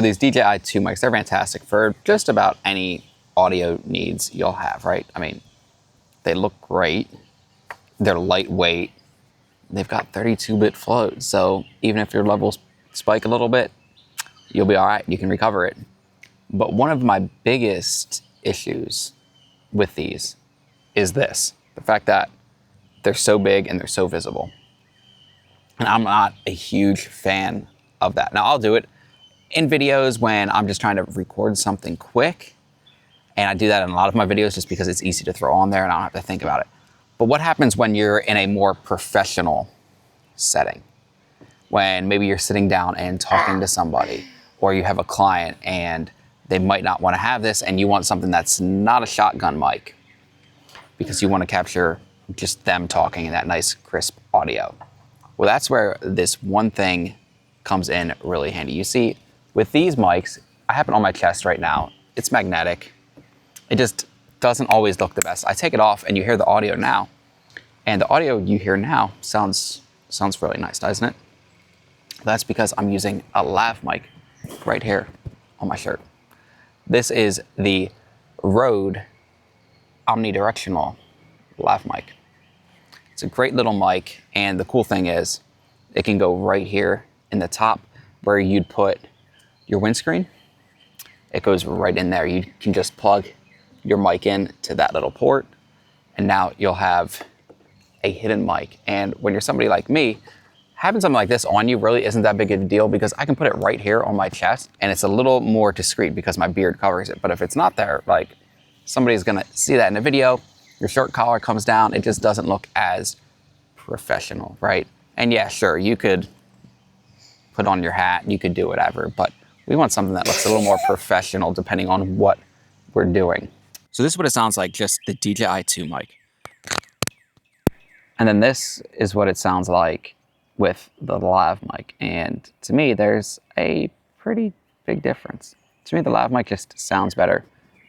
These DJI 2 mics, they're fantastic for just about any audio needs you'll have, right? I mean, they look great. They're lightweight. They've got 32-bit float, so even if your levels spike a little bit, you'll be all right. You can recover it. But one of my biggest issues with these is this, the fact that they're so big and they're so visible. And I'm not a huge fan of that. Now, I'll do it in videos when I'm just trying to record something quick. And I do that in a lot of my videos just because it's easy to throw on there and I don't have to think about it. But what happens when you're in a more professional setting? When maybe you're sitting down and talking to somebody, or you have a client and they might not want to have this and you want something that's not a shotgun mic because you want to capture just them talking in that nice crisp audio. Well, that's where this one thing comes in really handy. You see, with these mics, I have it on my chest right now. It's magnetic. It just doesn't always look the best. I take it off and you hear the audio now. And the audio you hear now sounds really nice, doesn't it? That's because I'm using a lav mic right here on my shirt. This is the RØDE Omnidirectional lav mic. It's a great little mic, and the cool thing is it can go right here in the top where you'd put your windscreen. It goes right in there. You can just plug your mic in to that little port, and now you'll have a hidden mic. And when you're somebody like me, having something like this on you really isn't that big of a deal because I can put it right here on my chest and it's a little more discreet because my beard covers it. But if it's not there, like somebody's gonna see that in a video, your shirt collar comes down, it just doesn't look as professional, right? And yeah, sure, you could put on your hat, you could do whatever, but we want something that looks a little more professional depending on what we're doing. So this is what it sounds like, just the DJI 2 mic. And then this is what it sounds like with the lav mic. And to me, there's a pretty big difference. To me, the lav mic just sounds better.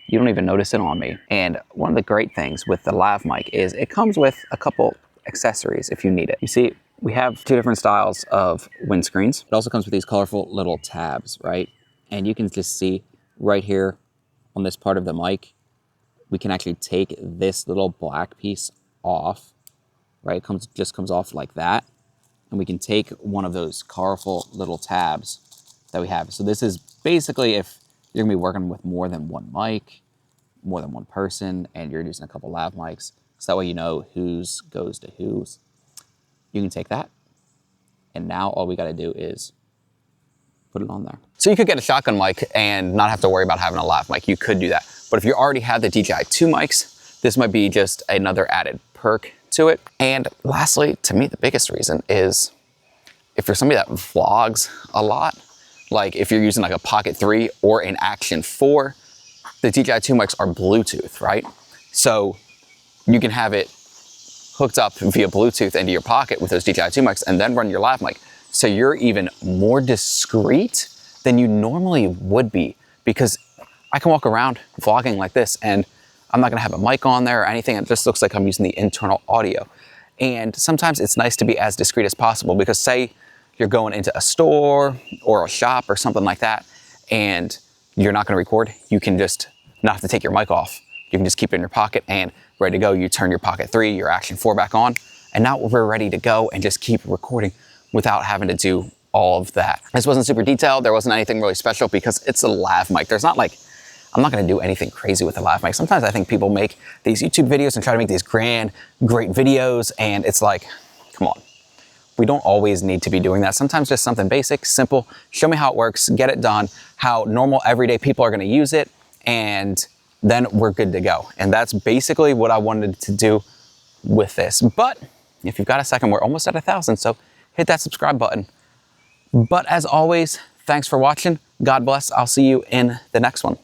You don't even notice it on me. And one of the great things with the lav mic is it comes with a couple accessories if you need it. You see, we have two different styles of windscreens. It also comes with these colorful little tabs, right? And you can just see right here on this part of the mic, we can actually take this little black piece off, right? It just comes off like that. And we can take one of those colorful little tabs that we have. So this is basically if you're gonna be working with more than one mic, more than one person, and you're using a couple lav mics, so that way you know whose goes to whose. You can take that, and now all we gotta do is put it on there. So you could get a shotgun mic and not have to worry about having a lav mic. You could do that. But if you already have the DJI 2 mics, this might be just another added perk to it. And lastly, to me, the biggest reason is if you're somebody that vlogs a lot, like if you're using like a Pocket 3 or an Action 4, the DJI 2 mics are Bluetooth, right? So you can have it hooked up via Bluetooth into your pocket with those DJI 2 mics and then run your lav mic. So you're even more discreet than you normally would be, because I can walk around vlogging like this and I'm not gonna have a mic on there or anything. It just looks like I'm using the internal audio. And sometimes it's nice to be as discreet as possible, because say you're going into a store or a shop or something like that and you're not gonna record, you can just not have to take your mic off. You can just keep it in your pocket and ready to go. You turn your Pocket 3, your Action 4 back on, and now we're ready to go and just keep recording without having to do all of that. This wasn't super detailed. There wasn't anything really special because it's a lav mic. There's not like, I'm not gonna do anything crazy with a lav mic. Sometimes I think people make these YouTube videos and try to make these grand, great videos, and it's like, come on. We don't always need to be doing that. Sometimes just something basic, simple, show me how it works, get it done, how normal everyday people are gonna use it, and then we're good to go. And that's basically what I wanted to do with this. But if you've got a second, we're almost at 1,000, so hit that subscribe button. But as always, thanks for watching. God bless. I'll see you in the next one.